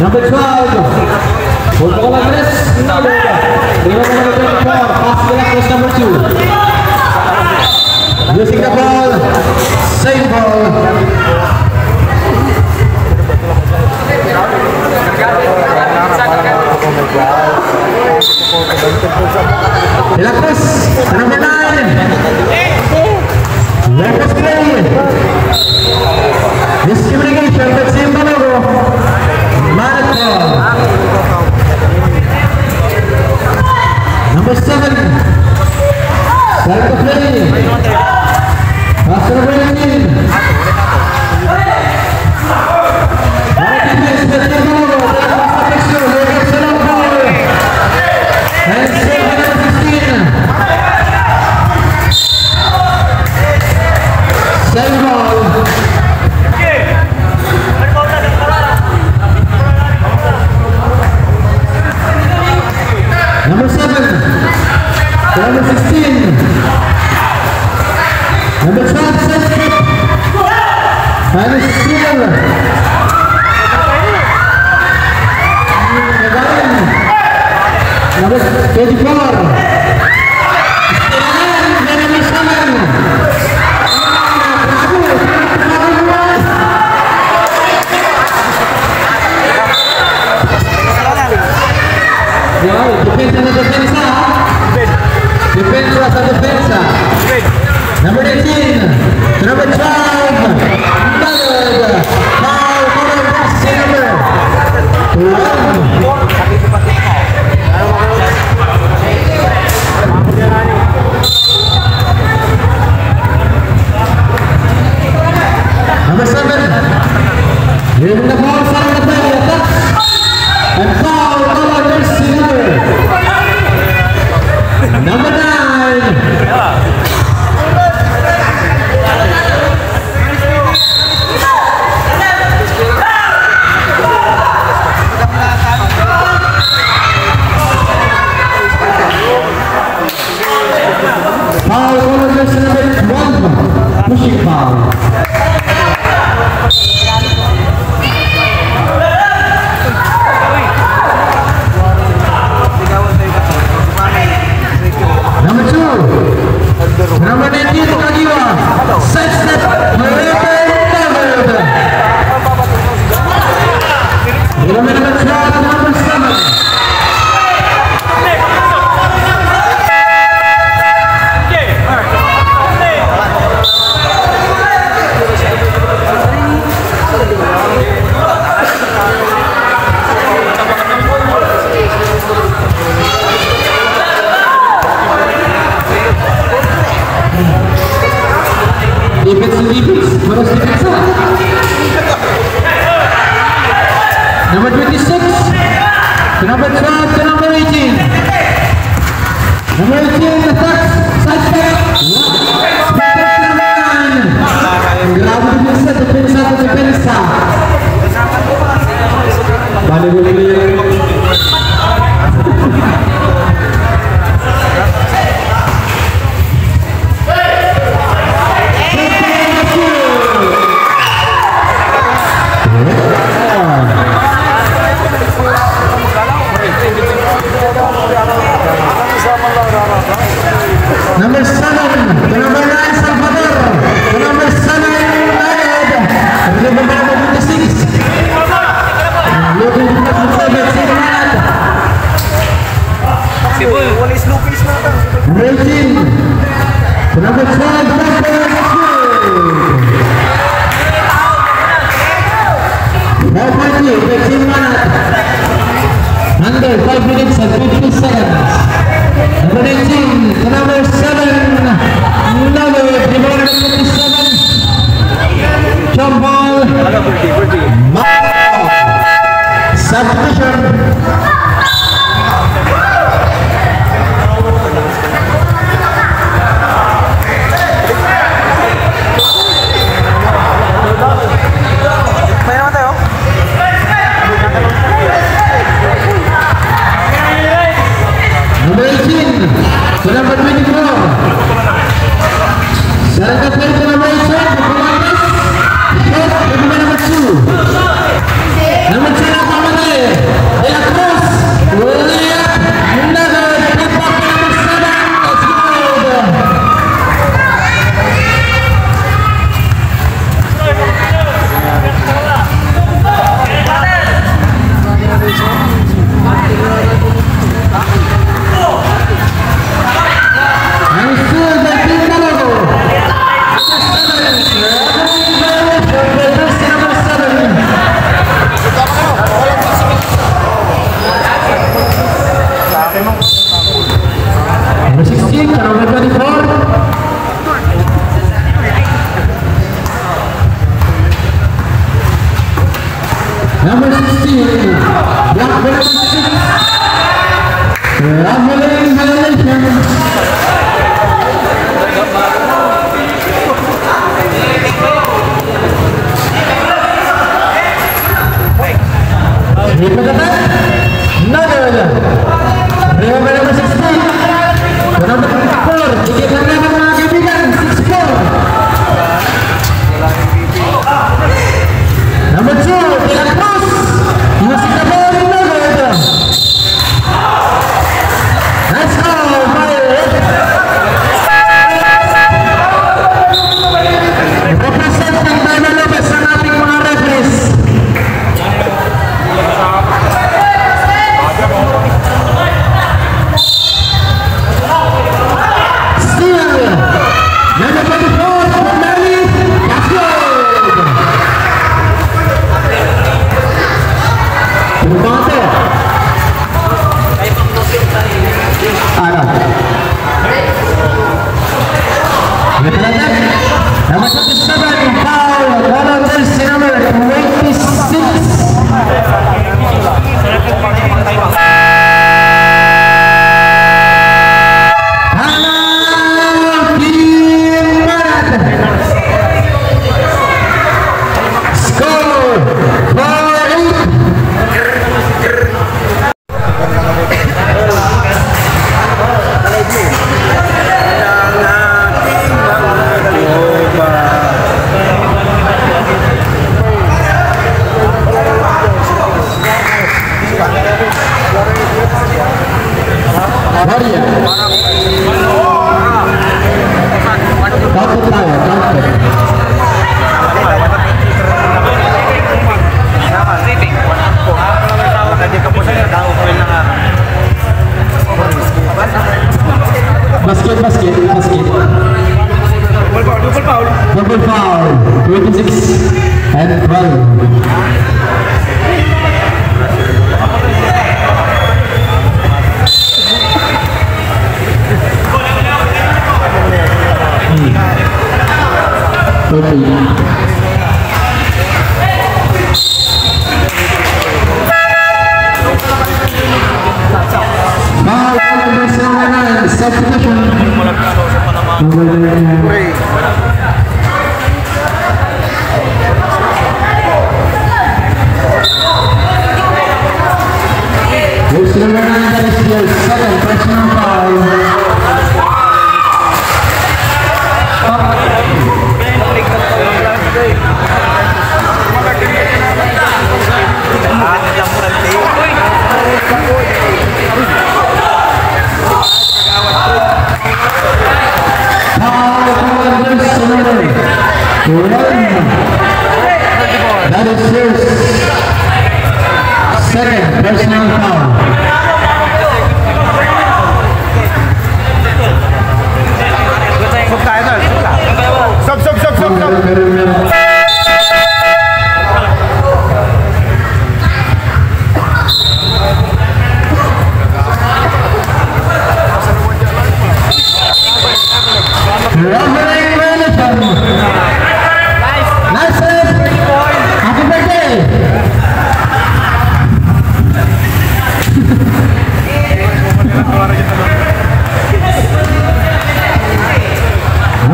Number 12. Football address. Number 24. Pass the left number 2. Using the ball. Save ball. Dilapis. Number 9. Let us play. Discrimination. Let's see Manogo. Number 7. Start the play. Pass the ball in. Number 7, number 16, number 12, Sesket, and Steele, number 24, defensa. Number 18, number 12, Ballard, foul, number 7, giving the ball from the play, and foul, number 9. Foul, number 12, pushing foul. Number 2, number 19, Kagiwa, set step, number 12, number 7. Number 26 to number 12 to number 18. Number 18 attacks, side step. Step to number 9. Grabe depensa. Balik. Number 7 to number 9, Salvador. To number 7, United. Number 26. Looking to number 7, number 18 to number 12, under 5 minutes and 50 seconds. Number 18 to number 7, number 27, jump ball, substitution. Number 18 to number 24. Sarangkat play to number 18. Shot to number 2. Number 2 Muhammad Ali. 18. Black belt 6. Rumbling violation. Dipatakan Nadal Rio nomor 16 nomor 4 sedikit tendangan mengakibatkan 6-4. Nomor 2 tidak terus masih kabur Nadal. Let's go representing Diamond Lopez ang ating mga referees. Number 27, foul, one on jersey number 26. Score 4-8. Double foul, 26 and 12. That is his second personal foul. Stop.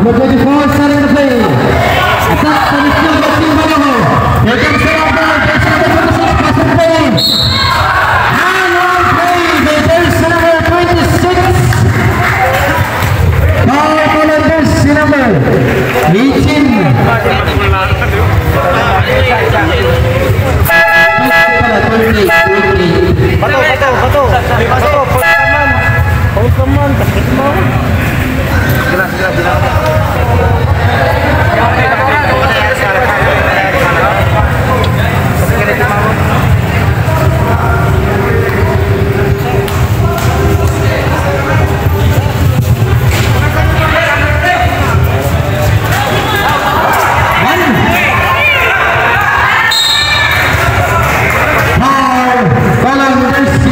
Number 24 starting the play. Attack from the field of Team Balaho. Here comes the ball. There's number 26 passing play. And on play. There's number 26. Foul on jersey number 18. Number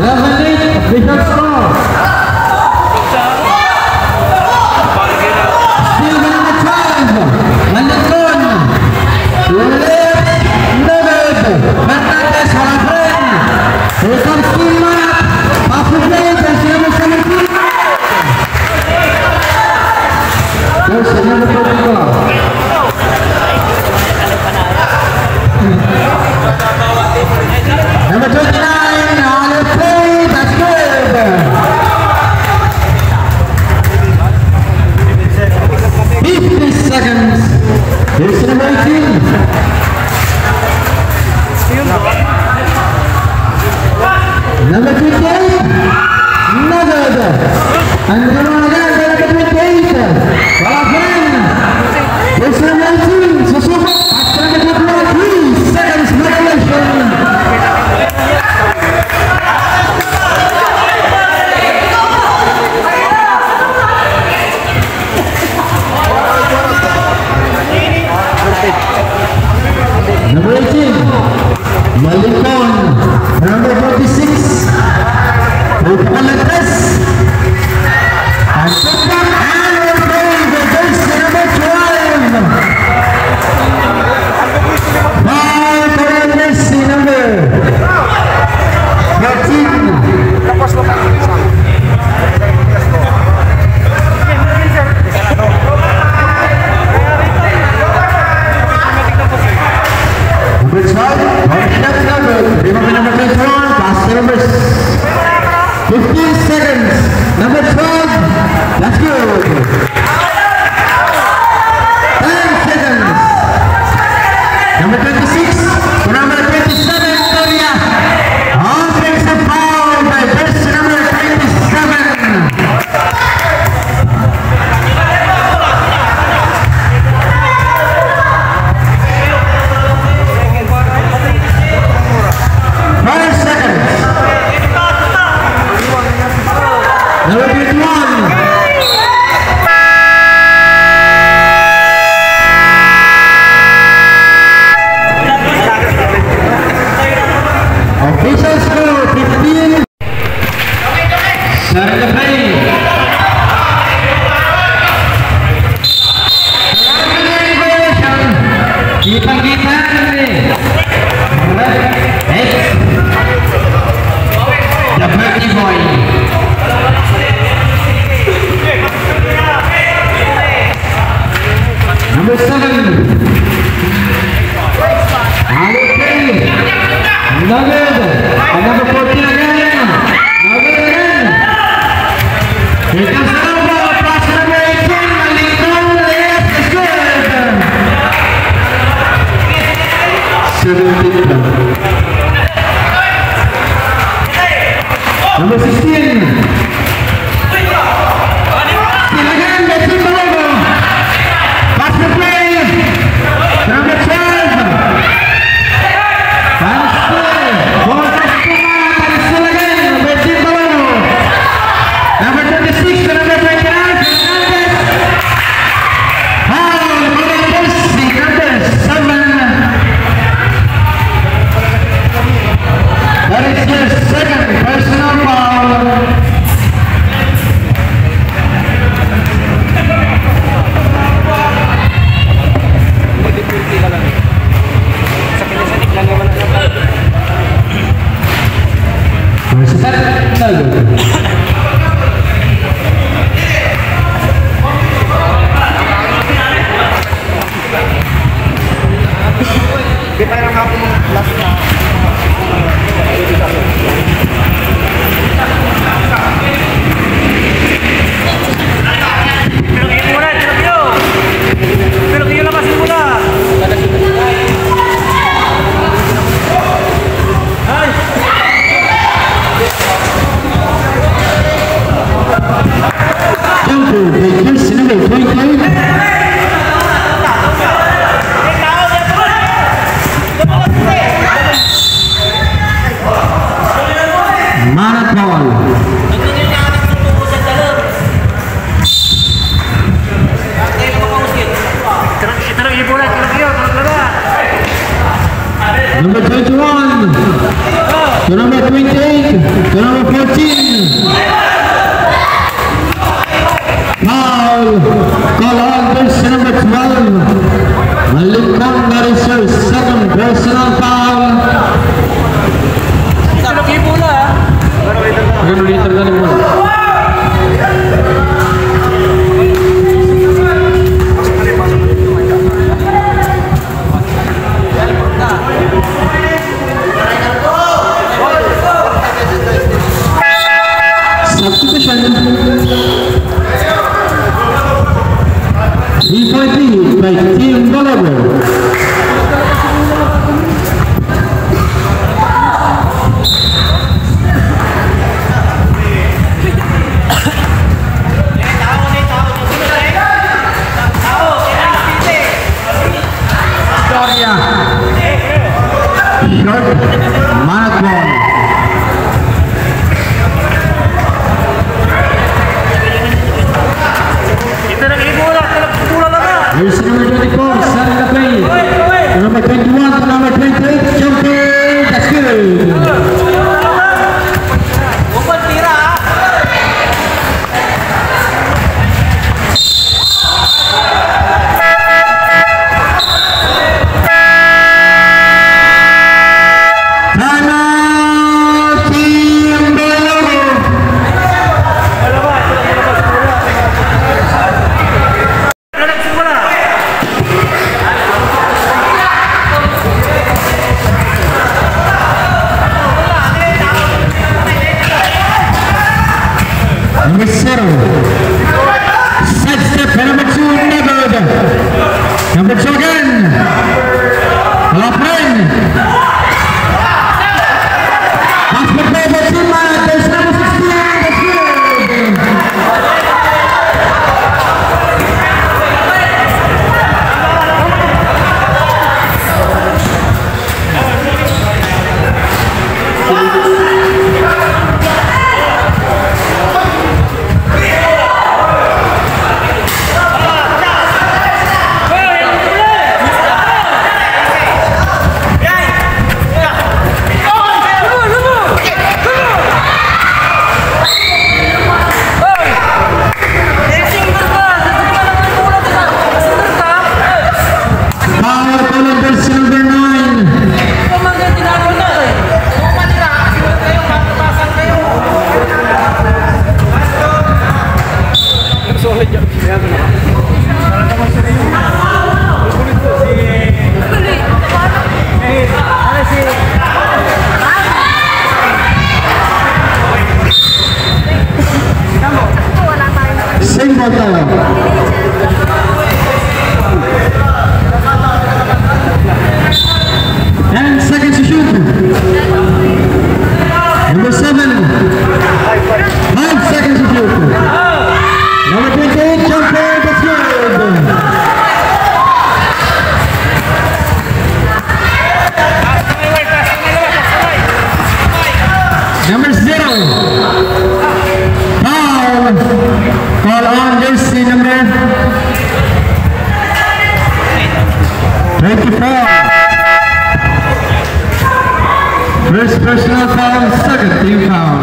7-8 official score. Still number 12, Landon left, David Fernandez Halafren. Here comes Team Matt, Papu Plays and number 17. There's another protocol. Number 29, Halafren, that's good. 50 seconds. Here's number 18. Number 28, Nagad. And number 28, Halafren. Here's number 19, Susuka. That's number 3 seconds moderation. Number 18, Malikon. Number 46, Ukalatas. And second and third, the jersey number 12. Ball for the jersey number 13. Number 12, that's number. Remember number 21, pass numbers. 15 seconds. Number 12, that's good. 10 seconds. Number 26 to number 27, Victoria. Offensive foul by jersey number 27. Number 21. Official score 15. Start the play. Kita ini. The Bertie boy. Number 7, Halafren, Nagad, and number 14 again, Nagad again. Here comes the number, pass number 18, Malikon, left, is good. 17. Number 16. Number 21 to number 28. to number 14. Foul. Call on person number 12. Malikang that is your second personal foul. Substitution. 3-point by Team Bolivar. Here's number 24, starting the play. Number 21 to number 28, jumping, that's good. Number 7, sidestep, number 2, Never. Number 2 again, Lapren. After play by Team there's number 16, that's good. Same ball. 10 seconds to shoot. Number 7. 5 seconds to shoot. Number 28, jumper, that's good. Number 0. Foul. Call on jersey number 24. First personal foul, second team foul.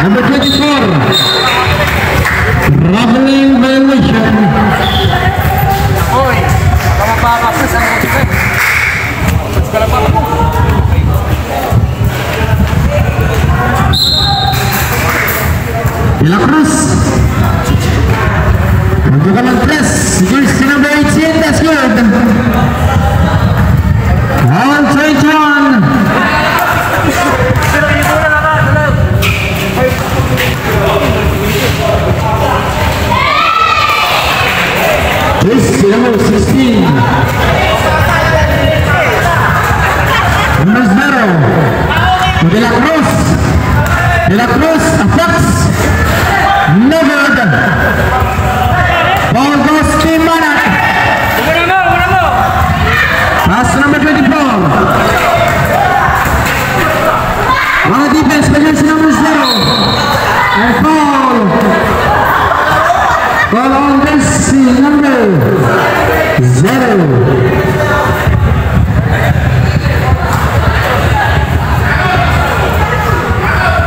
Number 24, traveling violation. Oy, baka mapapapos ang kutsik. De La Cruz. Menunjukkan ng 3, jersey number 18, that's good. On 21. Jersey number 16. Number 0. De La Cruz. De La Cruz, a Fox. Never. Call on jersey number 0.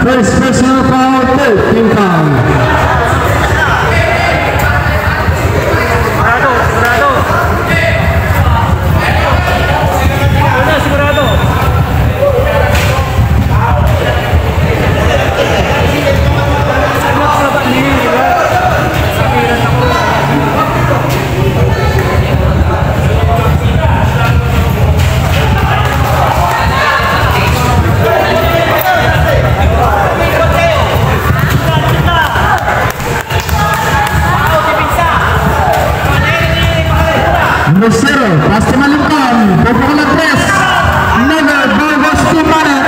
First personal foul, third team foul. Number 0, pasti Malingkon, Popular Press, Never, Burgos, Timanet,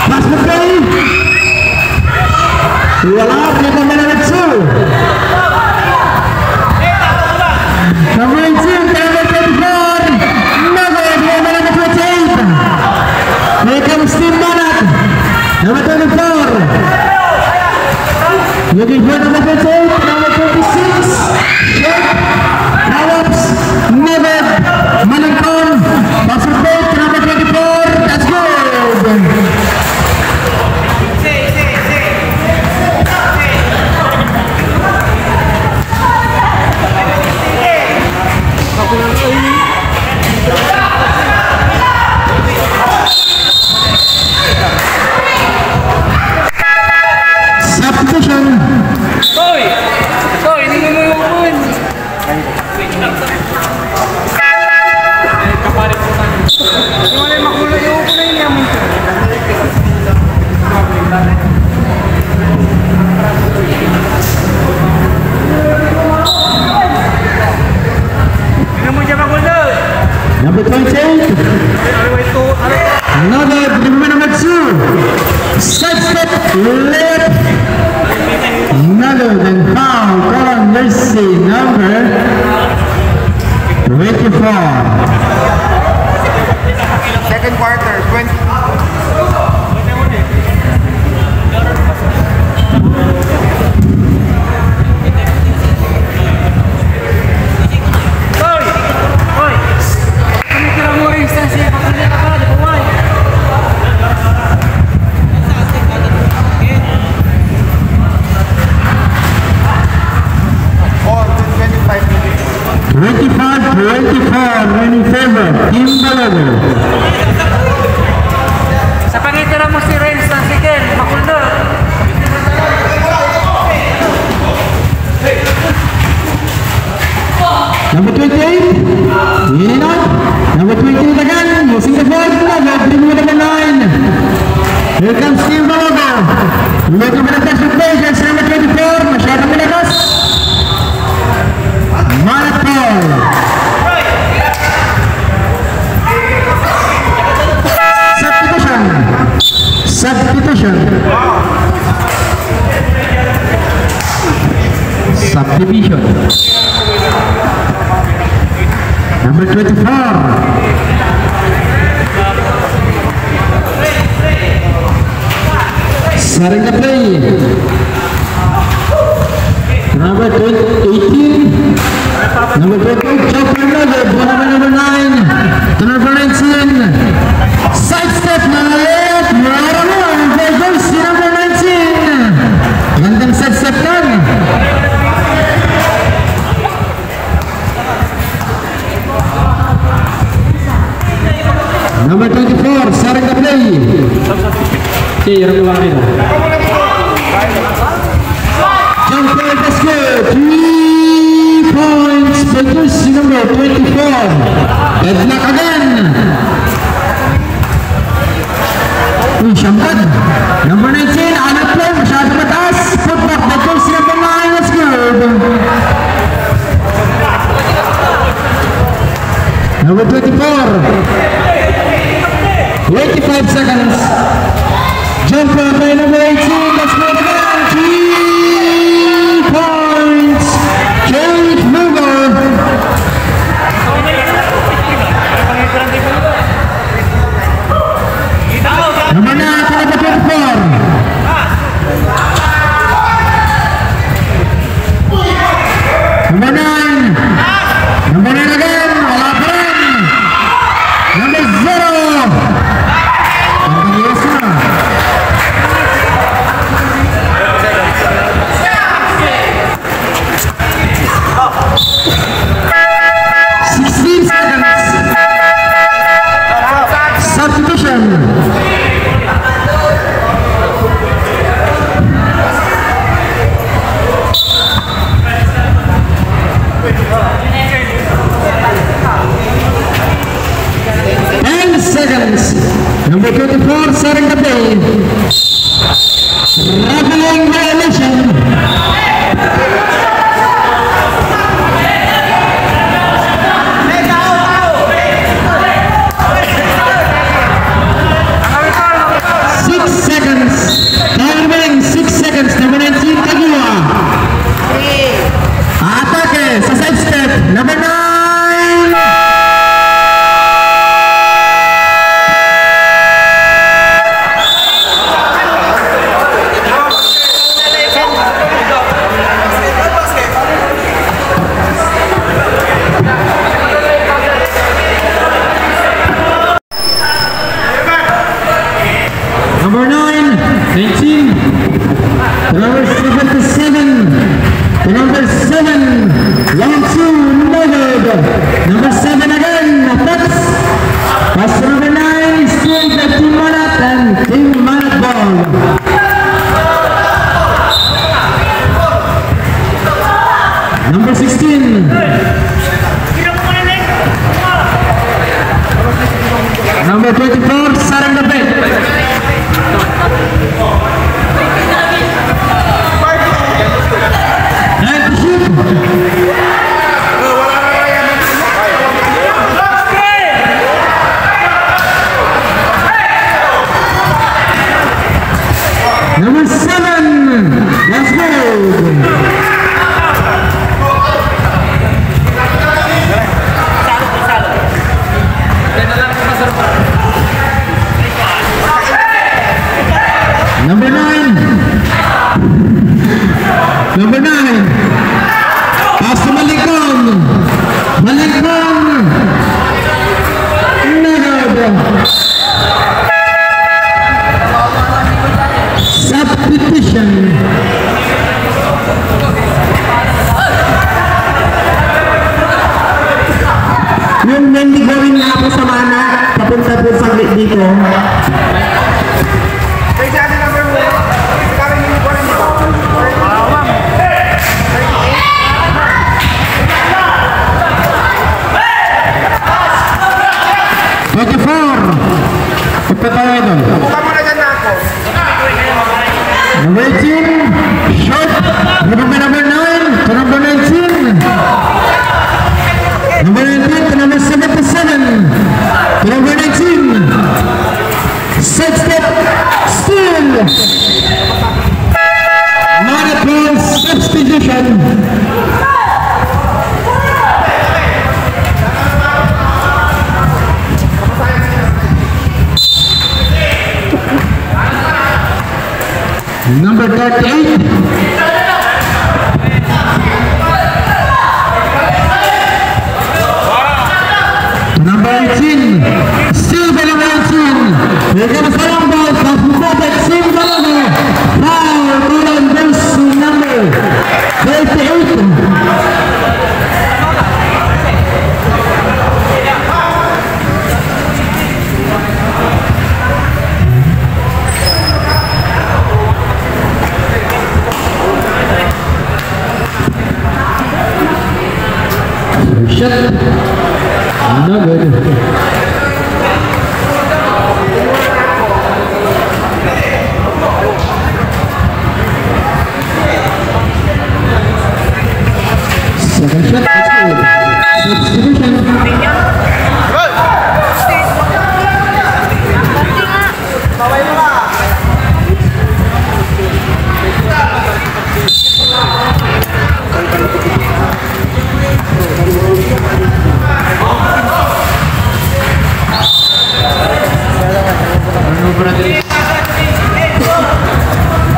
Pas Mekay, wala, pinagpamana ng 2. Number 18, Number 24, Never, pinagpamana ng 28. Here comes Timanet, Number 24. Looking for Number 28, Number 26, Shake. Never, Malingkon, Pastor Pate, number 24, that's good. Substitution. Hindi mo yung Number 28, another number 2, sidestep left, another than foul, call on jersey number 24. Second quarter, 20. Winning favor, Team Balago. sa pangitira mo si Renz ng Siken, makuldo. Number 28, in up. Number 28 again, using the fourth level, bring with number 9. Here comes Team Balago. Looking for the best of patience, number 24, masyadong malakas. Manat Paul. Substitution. Subdivision. Number 24. Starting the play. Number 18. Number 28. Chopper Level. Number 9. Number 19. Sidestep na left. Number 19. Gandang sidestep lang. Number 24, starting the play. Jumper, that's good. 3 points for jersey number 24. Headlock again. Siyambad. Number 19, anak play, masyado mataas. Putback, the jersey number 9, that's good. Number 24. 85 seconds. Jumper by number 18, that's good again. 3 points. Kate Mugo. Number 9, number 24. Number 16. Number 24, Sarang David. And to shoot. Number 7, let's go. Number 9. Number 9. Pass to Malikon. Malikon. No. Substitution. Yung hindi gawin na ako sa mana, papunta po sa dito. Number 18, short, number 9 to number 19. Number 19 to number 77 to number 19. Set step, still. Marathon substitution. Number 38. Number 18. Still by number 18. We're going to start on ball. Pass the ball back. Same ball. Foul. Roland versus number 38. Shot. No good. Second shot. Substitution.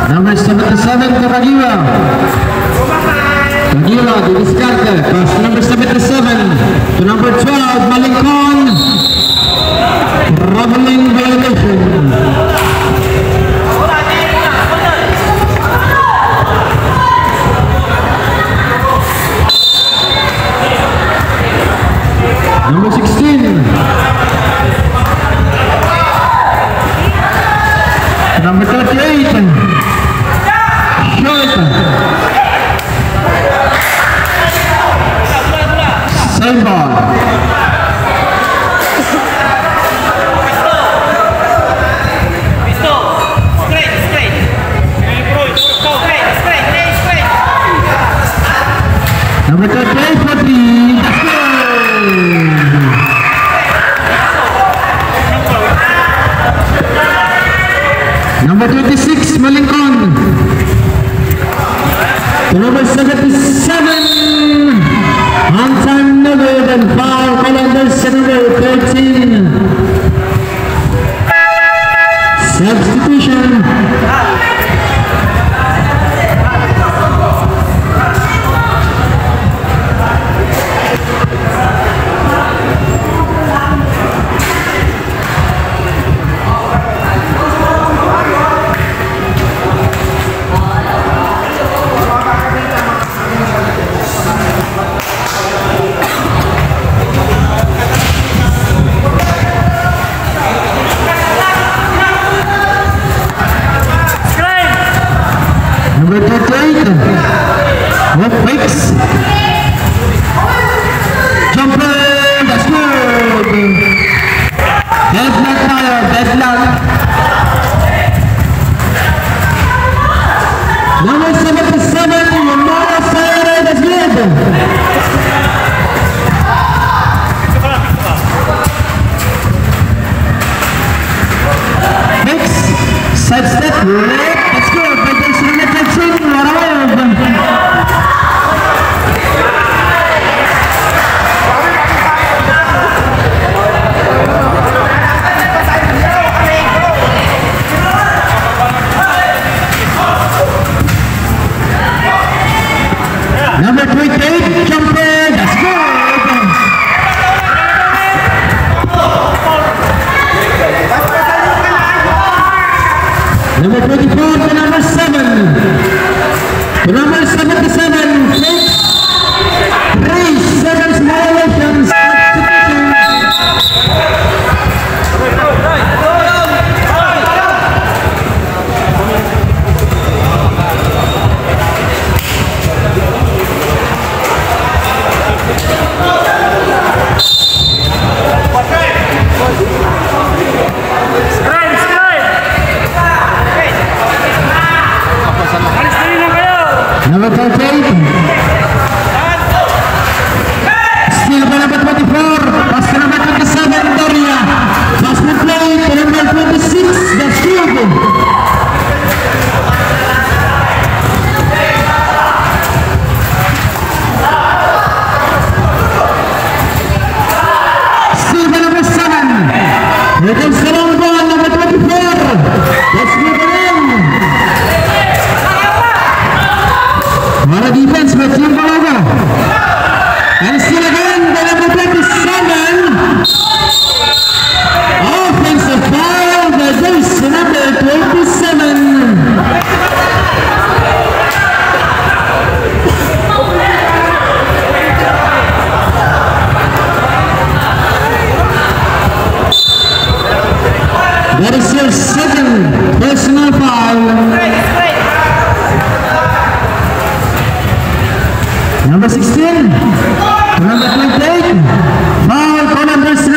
Number 77 to Kagiwa. Kagiwa, the discard. Pass number 77 to number 12, Malikon. Traveling violation. Number 16. Number 38. Short. Same ball. Number 38 for three. Number 26, Malikon. To number 77. On time, no good, and foul. Colanders, number 13. Substitution. Number 38, what fix? Number 28, jumper, that's good. Number 24 to number 7. To number 77, fakes 3 seconds violations. Number 48. Still by number 24. Pass to number 27, Doria. Pass to play to number 26, the Shield. Still by number 7. Here comes the long ball, number 24. Let's move it in. What a defense by Team Balaga. And still again by number 27. Offensive foul by jersey number 27. That is your second personal foul. Number 16, number 28, foul for number 7.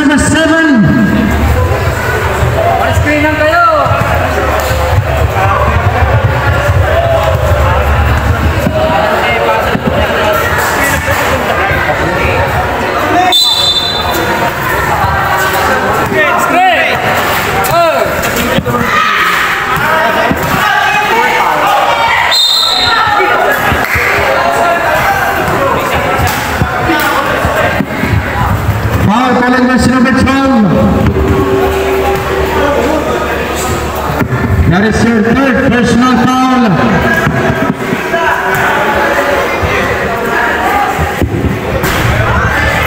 On-screen lang kayo. Foul calling version number 12. That is your third personal foul.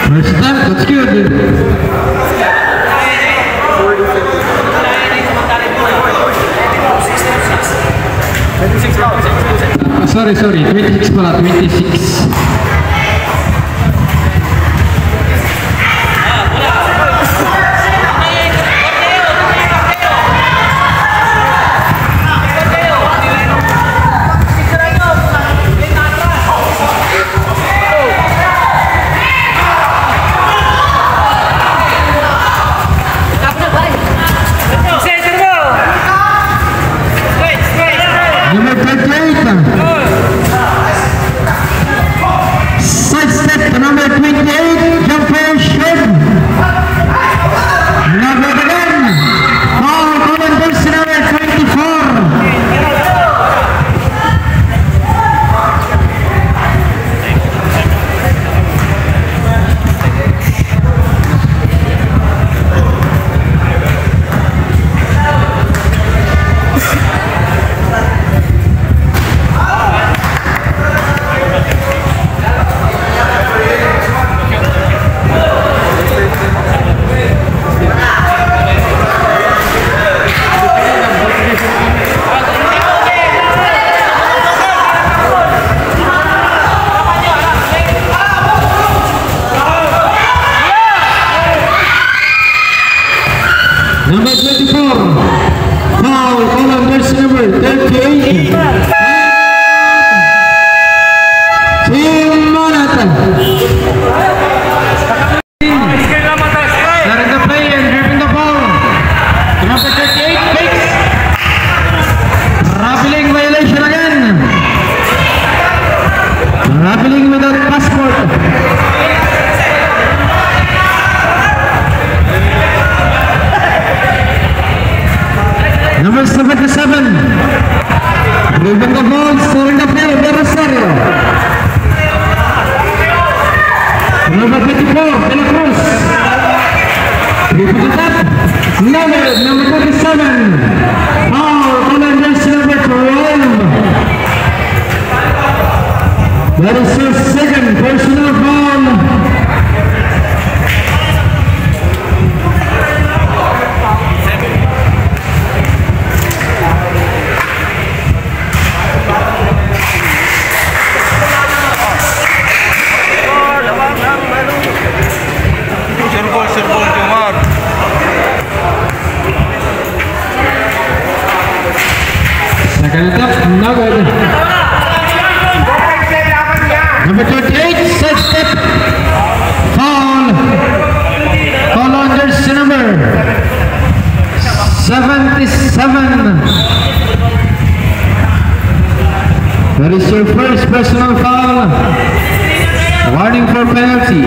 First time, that's good. Sorry, 26 pala, 26. Number 38. Side step to number 28. Jumper shot. Number again. Foul common version number 24. Number 24, foul common version number 38. Team Manhattan. Starting the play and dribbling the ball. To number 38, fakes. Rappelling violation again. Rappelling without passport. Number 77, dribbling the ball, scoring the play, De Rosario. Number 24, De La Cruz. Dribbling it up, number 27, foul, Colin Nelson, number 12. That is his second personal foul. Surbol, Jumar. Second attempt, no good. Number 28, set step, foul. Foul on jersey number 77. That is your first personal foul. Warning for penalty.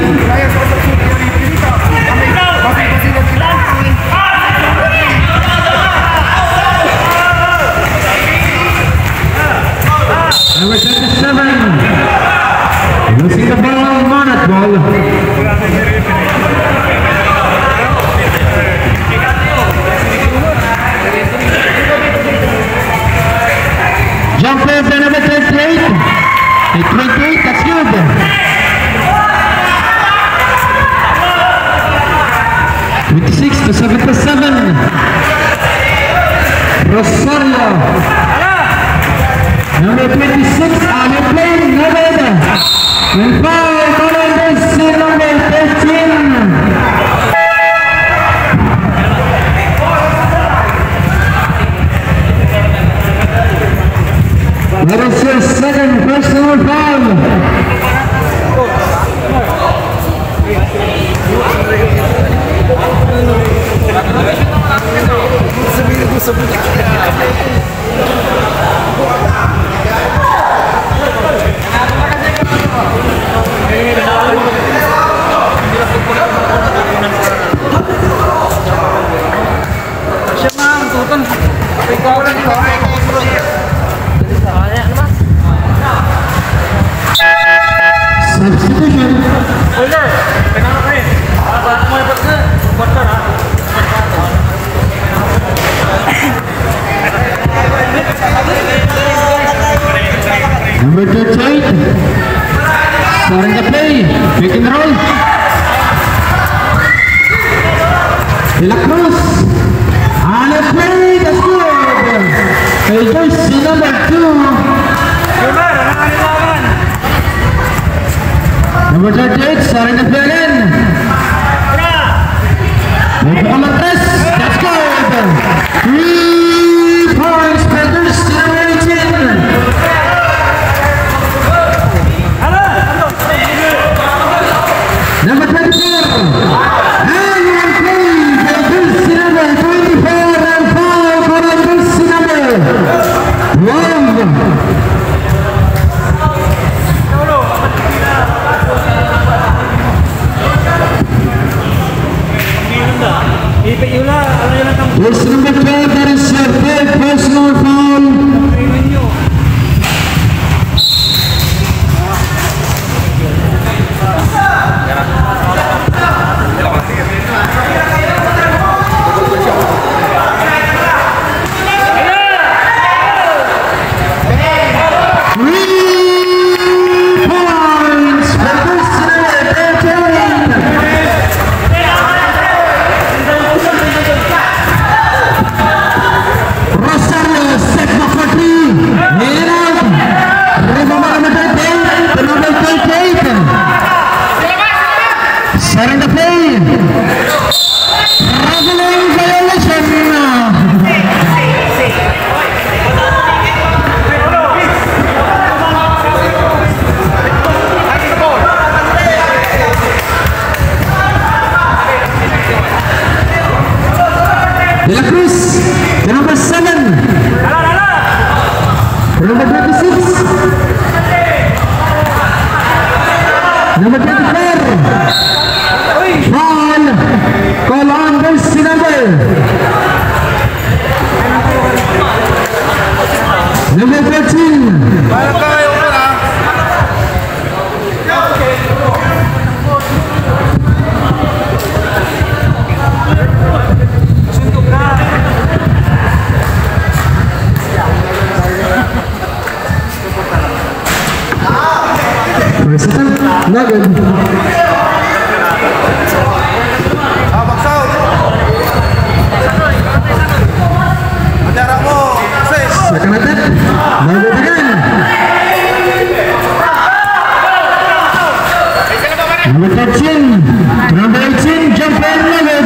Number 27, losing the ball, Monat ball. Jump ball by number 38, 28, that's good. To 77, Rosario. Number 26, Ali playing, no good. And foul, Columbus, number 13. That is your second personal foul. Substitution. Number 38, starting the play, pick and roll. De La Cruz, on the play, that's good. Jersey number 2. Number 38, starting the play again. Make all the press, that's good. 3 points for Jersey number 18. Number 24, and one play for Jersey number 24 and foul for Jersey number 12. Jersey number 12, that is your third personal foul. Starting the play. Traveling violation. De La Cruz, the number 7. The number 26. Number 24. Foul, call on Jersey number 13. Presiden Nugget. Abang Saud. Acara mo. Second attack. Nugget again. Number 13. Number 18. Jumper Nugget.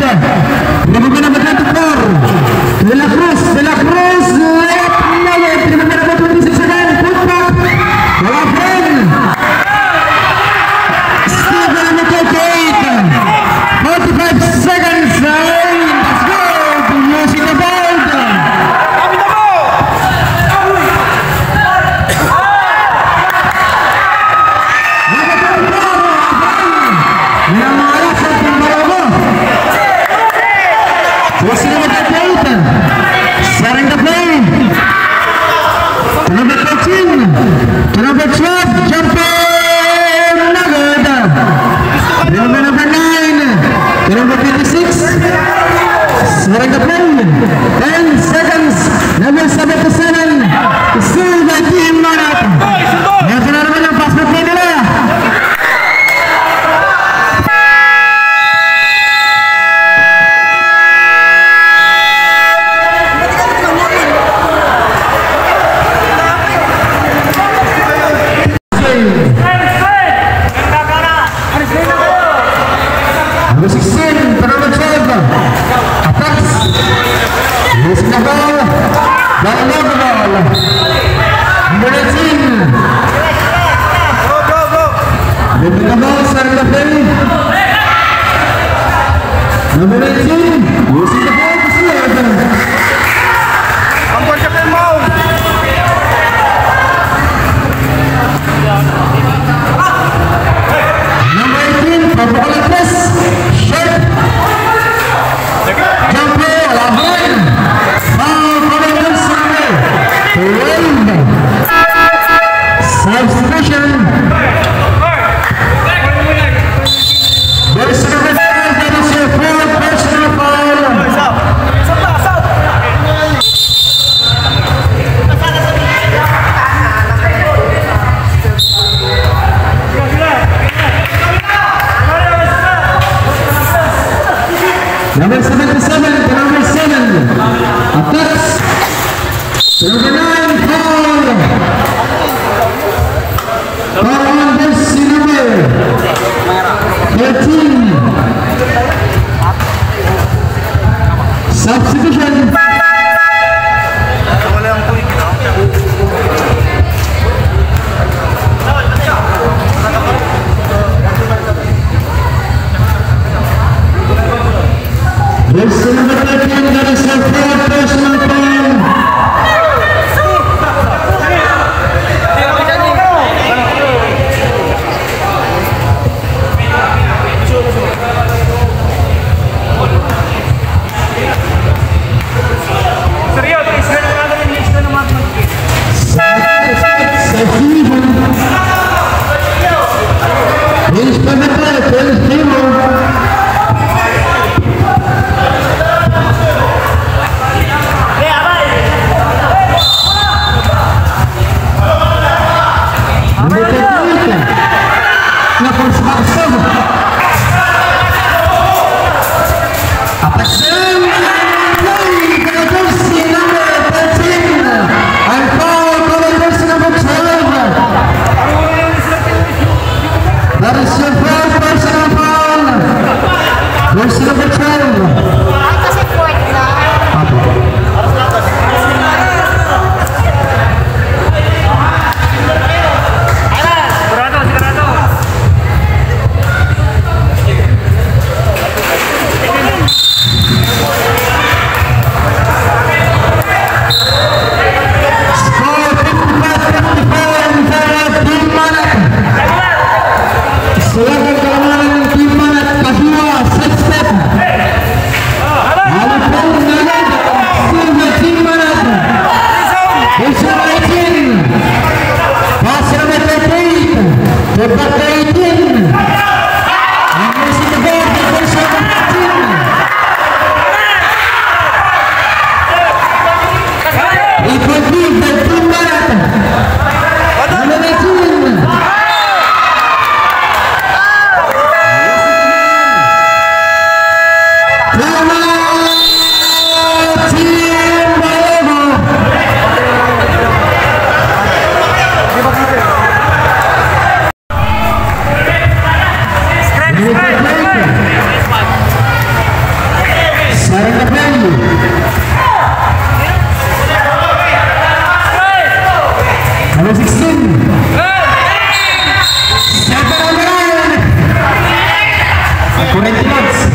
Remember number 24. De La Cruz. De La Cruz. Left Nugget. Remember number 26 again. Put back. Golafren. Steven number 38. 45 seconds. Let's go. Using the ball. Starting the play. Number 13. Number 12. Jumper Nugget. Number 9. Number 26. Starting the play. 10 seconds. Number 77. Still the team Nugget. Nasional naman ang fast play nila. Number 16, number 12, attacks, losing the ball, down the ball, number 18, leaving the ball, starting the play, number 18, losing the ball to serve, Ampun Captain Mau. number 18, Papa Alexis, short, jumper, Lavin, foul, Commanders, 12, substitution, there's number 7, that is your fourth personal foul. Number 77 to number 7. Attacks. Number 9, foul. Foul on this number 13. Substitution. Wala ang point. There's number 13, that is your fourth personal foul. Number 16. Siapa number 9? Corinthians.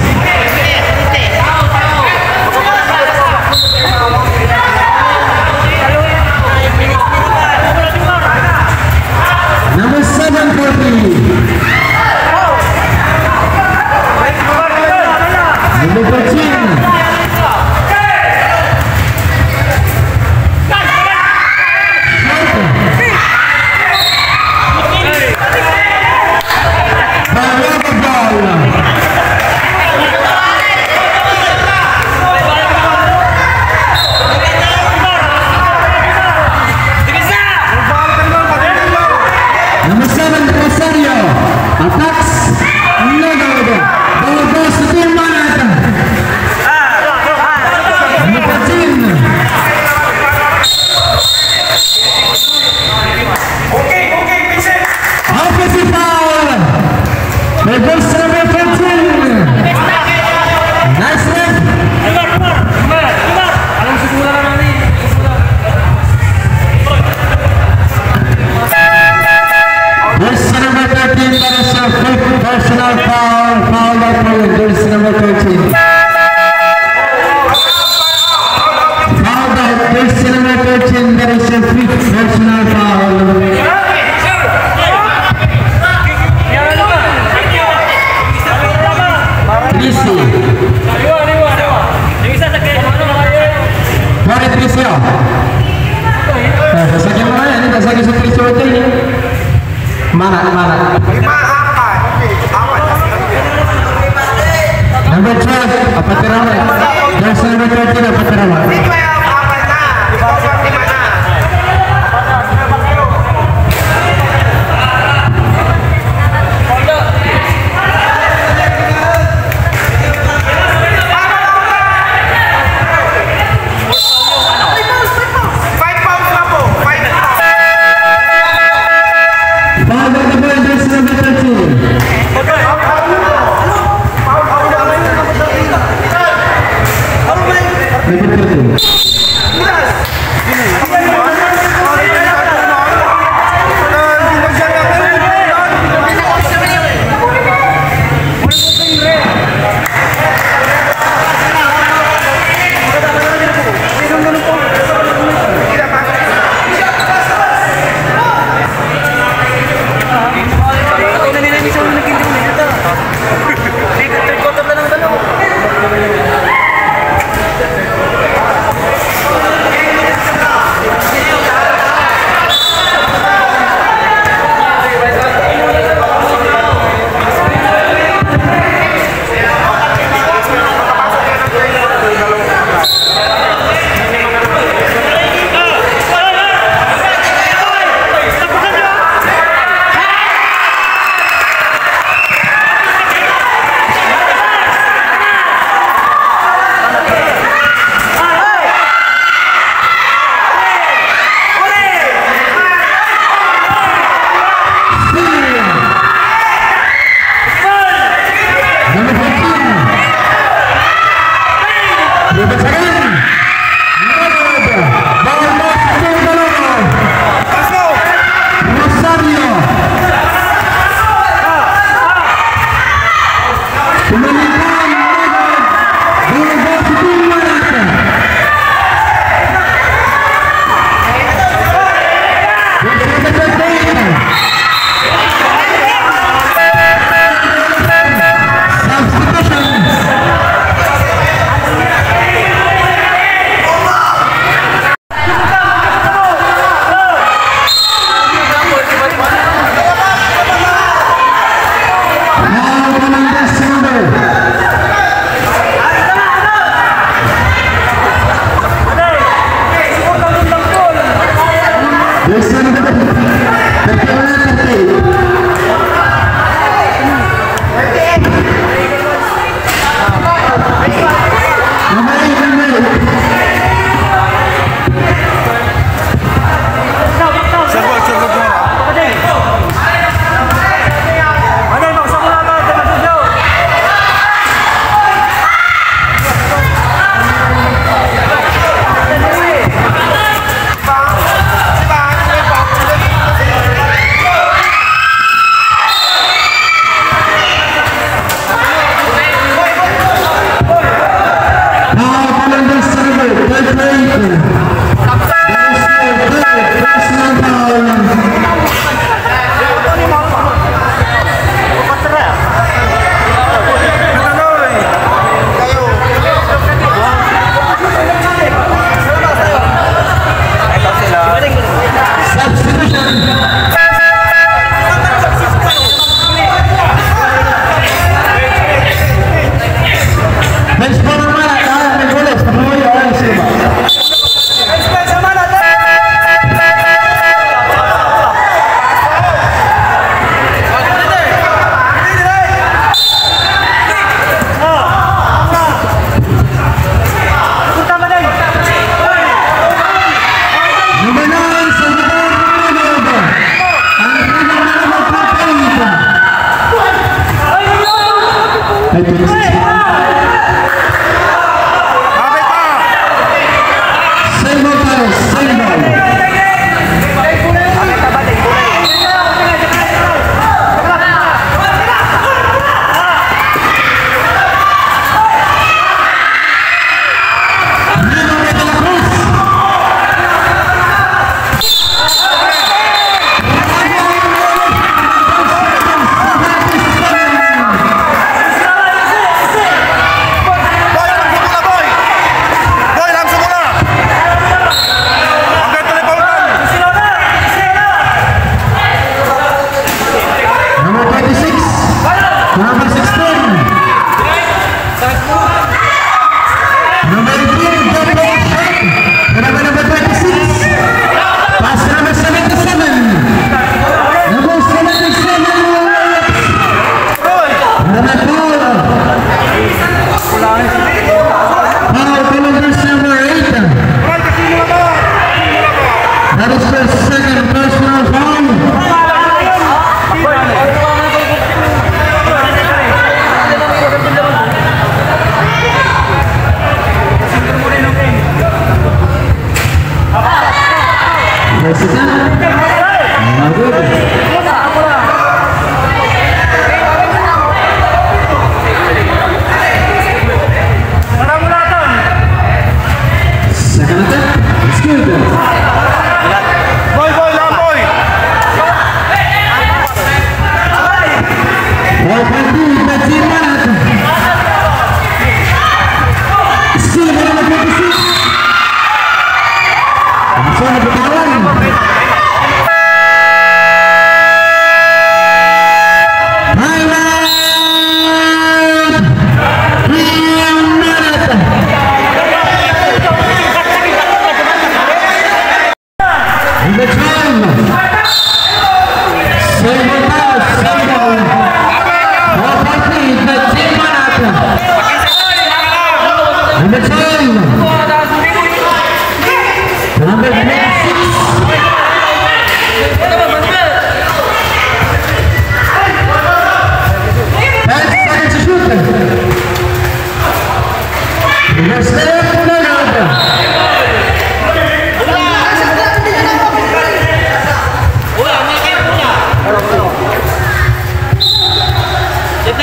Number 740. Number 14. Number 7 Rosario attacks. No good. Ball goes to team Manhattan. Number 13. Offensive foul. Ball goes to number 14. Nice left. Alam siguro naman ni. Jersey number 13, that is your fifth personal foul. Foul that player, jersey number 13. Foul that jersey number 13, that is your fifth personal foul. Trisi. Mari Trisi. Sasakyan mo na yan, hindi sasakyan sa Trisi hotel niya. Mana? Lima, apat. Apat. Number 12,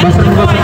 Basar